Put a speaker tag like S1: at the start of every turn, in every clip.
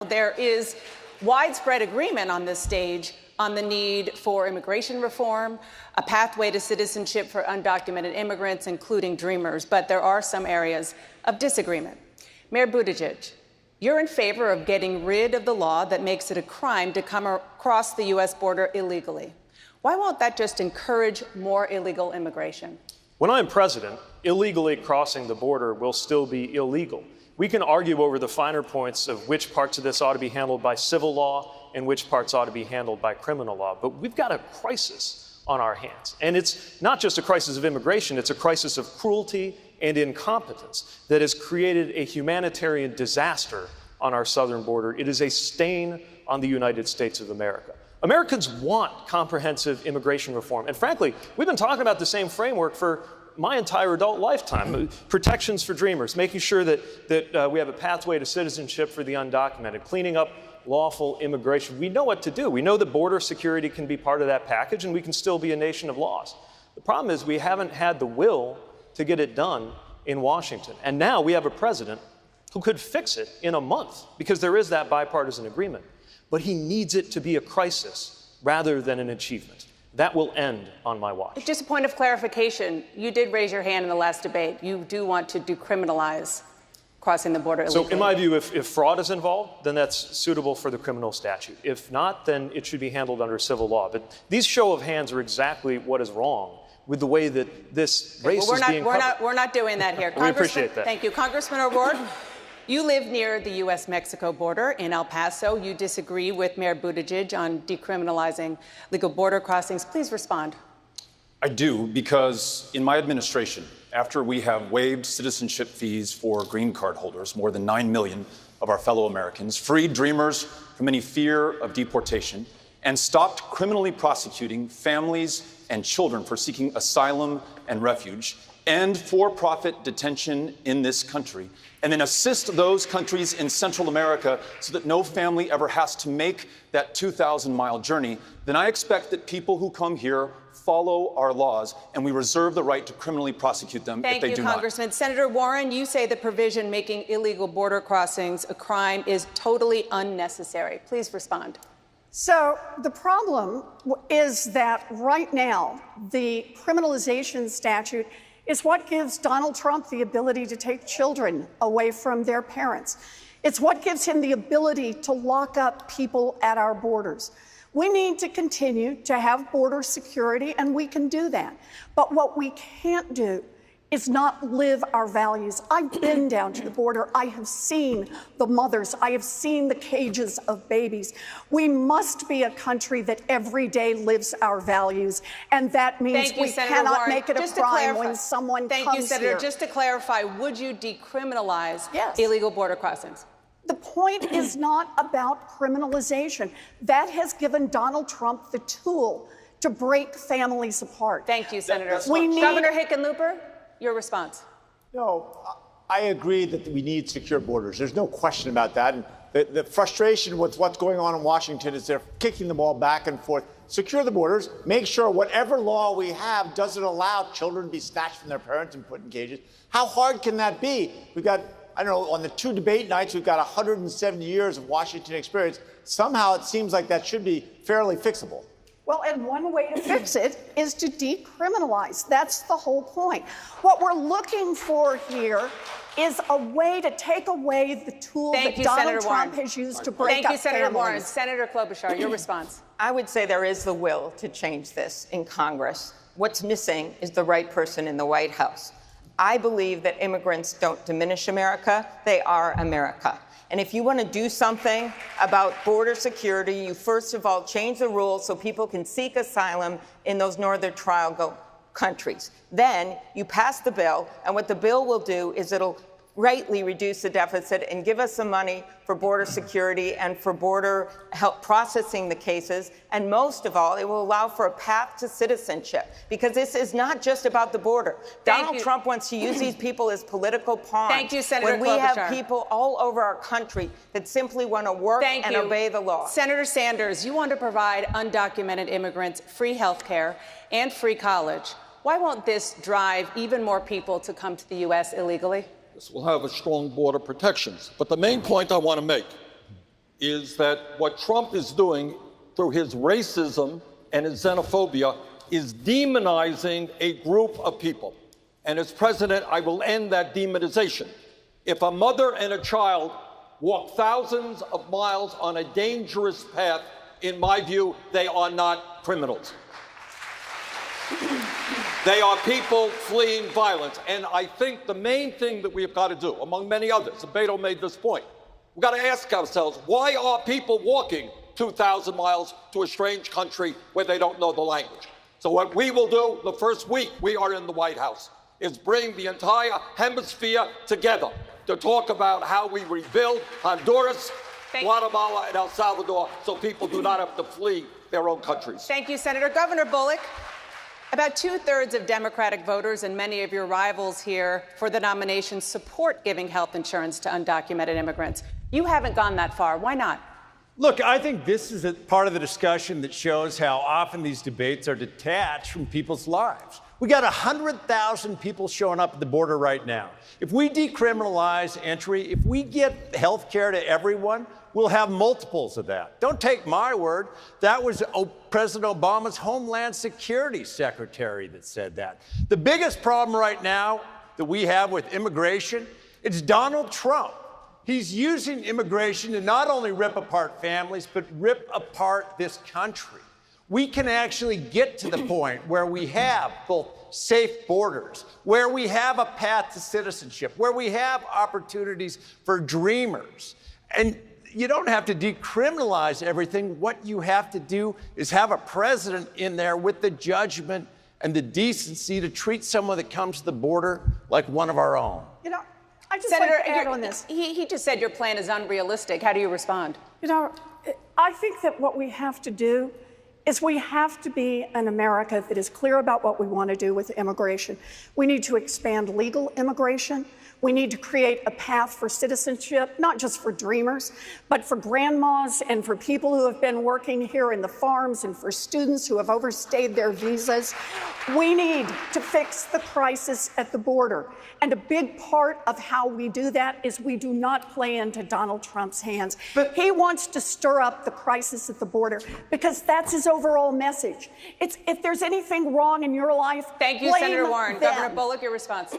S1: There is widespread agreement on this stage on the need for immigration reform, a pathway to citizenship for undocumented immigrants, including Dreamers. But there are some areas of disagreement. Mayor Buttigieg, you're in favor of getting rid of the law that makes it a crime to come across the U.S. border illegally. Why won't that just encourage more illegal immigration?
S2: When I'm president, illegally crossing the border will still be illegal. We can argue over the finer points of which parts of this ought to be handled by civil law and which parts ought to be handled by criminal law. But we've got a crisis on our hands. And it's not just a crisis of immigration, it's a crisis of cruelty and incompetence that has created a humanitarian disaster on our southern border. It is a stain on the United States of America. Americans want comprehensive immigration reform. And frankly, we've been talking about the same framework for my entire adult lifetime. Protections for Dreamers, making sure that we have a pathway to citizenship for the undocumented, cleaning up lawful immigration. We know what to do. We know that border security can be part of that package, and we can still be a nation of laws. The problem is we haven't had the will to get it done in Washington. And now we have a president who could fix it in a month because there is that bipartisan agreement. But he needs it to be a crisis rather than an achievement. That will end on my watch.
S1: Just a point of clarification. You did raise your hand in the last debate. You do want to decriminalize crossing the border illegally.
S2: So in my view, if fraud is involved, then that's suitable for the criminal statute. If not, then it should be handled under civil law. But these show of hands are exactly what is wrong with the way that this race is being covered.
S1: We're not doing that here.
S2: We appreciate that.
S1: Thank you. Congressman O'Rourke, you live near the U.S.-Mexico border in El Paso. You disagree with Mayor Buttigieg on decriminalizing legal border crossings. Please respond.
S3: I do, because in my administration, after we have waived citizenship fees for green card holders, more than 9 million of our fellow Americans, freed Dreamers from any fear of deportation, and stopped criminally prosecuting families and children for seeking asylum and refuge, end for-profit detention in this country, and then assist those countries in Central America so that no family ever has to make that 2,000-mile journey, then I expect that people who come here follow our laws, and we reserve the right to criminally prosecute them if they do not.
S1: Thank you, Congressman. Senator Warren, you say the provision making illegal border crossings a crime is totally unnecessary. Please respond.
S4: So the problem is that right now, the criminalization statute is what gives Donald Trump the ability to take children away from their parents. It's what gives him the ability to lock up people at our borders. We need to continue to have border security, and we can do that. But what we can't do is not live our values. I've been down to the border. I have seen the mothers. I have seen the cages of babies. We must be a country that every day lives our values, and that means we cannot make it a crime when someone comes here.
S1: Thank you, Senator. Just to clarify, would you decriminalize illegal border crossings?
S4: The point is not about criminalization. That has given Donald Trump the tool to break families apart.
S1: Thank you, Senator. Governor Hickenlooper, your response.
S5: No, I agree that we need secure borders. There's no question about that. And the frustration with what's going on in Washington is they're kicking the ball back and forth. Secure the borders. Make sure whatever law we have doesn't allow children to be snatched from their parents and put in cages. How hard can that be? We've got, I don't know, on the 2 debate nights, we've got 170 years of Washington experience. Somehow it seems like that should be fairly fixable.
S4: Well, and one way to fix it is to decriminalize. That's the whole point. What we're looking for here is a way to take away the tool that Donald Trump has used to break up families.
S1: Thank you, Senator Warren. Senator Klobuchar, your response.
S6: I would say there is the will to change this in Congress. What's missing is the right person in the White House. I believe that immigrants don't diminish America. They are America. And if you want to do something about border security, you first of all change the rules so people can seek asylum in those northern triangle countries. Then you pass the bill, and what the bill will do is it'll greatly reduce the deficit and give us some money for border security and for border help processing the cases. And most of all, it will allow for a path to citizenship, because this is not just about the border. Donald Trump wants to use these people as political pawns.
S1: Thank you, Senator
S6: When we have people all over our country that simply want to work and obey the law.
S1: Senator Sanders, you want to provide undocumented immigrants free health care and free college. Why won't this drive even more people to come to the U.S. illegally?
S7: This will have a strong border protections. But the main point I want to make is that what Trump is doing through his racism and his xenophobia is demonizing a group of people. And as president, I will end that demonization. If a mother and a child walk thousands of miles on a dangerous path, in my view, they are not criminals. They are people fleeing violence. And I think the main thing that we've got to do, among many others, and Beto made this point, we've got to ask ourselves, why are people walking 2,000 miles to a strange country where they don't know the language? So what we will do the first week we are in the White House is bring the entire hemisphere together to talk about how we rebuild Honduras, Guatemala, and El Salvador so people do not have to flee their own countries.
S1: Thank you, Senator. Governor Bullock, about 2/3 of Democratic voters and many of your rivals here for the nomination support giving health insurance to undocumented immigrants. You haven't gone that far. Why not?
S8: Look, I think this is a part of the discussion that shows how often these debates are detached from people's lives. We got 100,000 people showing up at the border right now. If we decriminalize entry, if we get health care to everyone, we'll have multiples of that. Don't take my word. That was President Obama's Homeland Security Secretary that said that. The biggest problem right now that we have with immigration, it's Donald Trump. He's using immigration to not only rip apart families, but rip apart this country. We can actually get to the point where we have both safe borders, where we have a path to citizenship, where we have opportunities for dreamers. And you don't have to decriminalize everything. What you have to do is have a president in there with the judgment and the decency to treat someone that comes to the border like one of our own.
S4: You know, I just
S1: Senator,
S4: like to add on this.
S1: He just said your plan is unrealistic. How do you respond?
S4: You know, I think that what we have to do is we have to be an America that is clear about what we want to do with immigration. We need to expand legal immigration. We need to create a path for citizenship, not just for dreamers, but for grandmas and for people who have been working here in the farms and for students who have overstayed their visas. We need to fix the crisis at the border. And a big part of how we do that is we do not play into Donald Trump's hands. But he wants to stir up the crisis at the border because that's his overall message. It's if there's anything wrong in your life,
S1: thank you, Senator Warren.
S4: them.
S1: Governor Bullock, your response.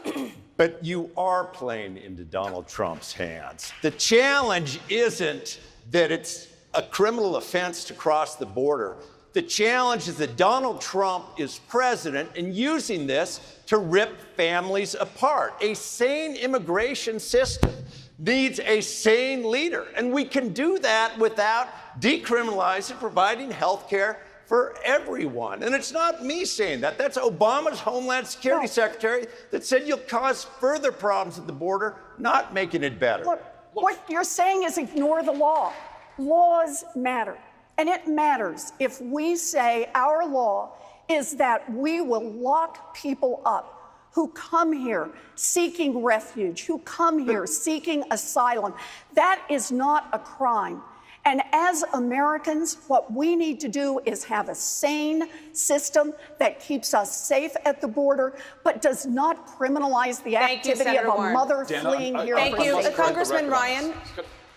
S8: But you are playing into Donald Trump's hands. The challenge isn't that it's a criminal offense to cross the border. The challenge is that Donald Trump is president and using this to rip families apart. A sane immigration system needs a sane leader. And we can do that without decriminalizing, providing health care for everyone. And it's not me saying that. That's Obama's Homeland Security Secretary that said you'll cause further problems at the border, not making it better.
S4: Look, what you're saying is ignore the law. Laws matter. And it matters if we say our law is that we will lock people up who come here seeking refuge, who come here seeking asylum. That is not a crime. And as Americans, what we need to do is have a sane system that keeps us safe at the border, but does not criminalize the activity of a mother fleeing here.
S1: Thank you. Congressman Ryan,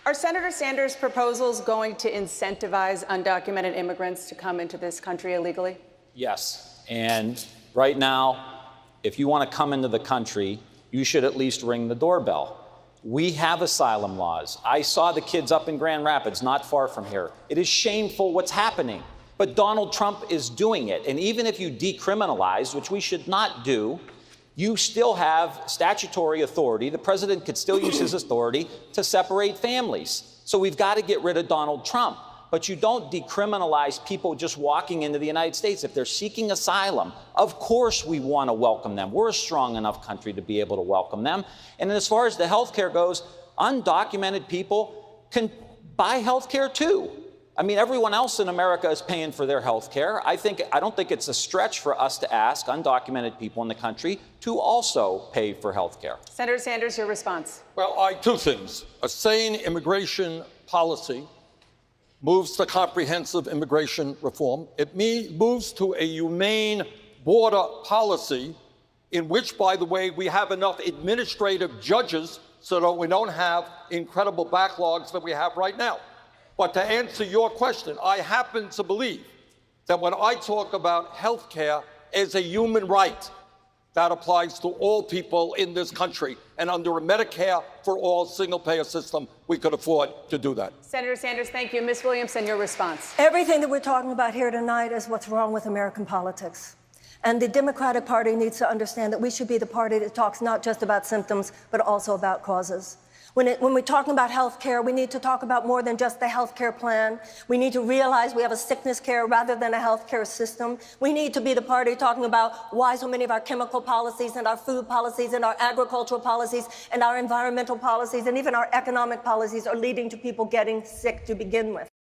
S1: are Senator Sanders' proposals going to incentivize undocumented immigrants to come into this country illegally?
S9: Yes. And right now, if you want to come into the country, you should at least ring the doorbell. We have asylum laws. I saw the kids up in Grand Rapids, not far from here. It is shameful what's happening. But Donald Trump is doing it. And even if you decriminalize, which we should not do, you still have statutory authority. The president could still use his authority to separate families. So we've got to get rid of Donald Trump. But you don't decriminalize people just walking into the United States. If they're seeking asylum, of course we want to welcome them. We're a strong enough country to be able to welcome them. And as far as the health care goes, undocumented people can buy health care too. I mean, everyone else in America is paying for their health care. I don't think it's a stretch for us to ask undocumented people in the country to also pay for health care.
S1: Senator Sanders, your response.
S7: Well, two things. A sane immigration policy moves to comprehensive immigration reform. It moves to a humane border policy in which, by the way, we have enough administrative judges so that we don't have incredible backlogs that we have right now. But to answer your question, I happen to believe that when I talk about health care as a human right, that applies to all people in this country. And under a Medicare for all single-payer system, we could afford to do that.
S1: Senator Sanders, thank you. Ms. Williamson, your response.
S10: Everything that we're talking about here tonight is what's wrong with American politics. And the Democratic Party needs to understand that we should be the party that talks not just about symptoms, but also about causes. When we're talking about health care, we need to talk about more than just the health care plan. We need to realize we have a sickness care rather than a health care system. We need to be the party talking about why so many of our chemical policies and our food policies and our agricultural policies and our environmental policies and even our economic policies are leading to people getting sick to begin with.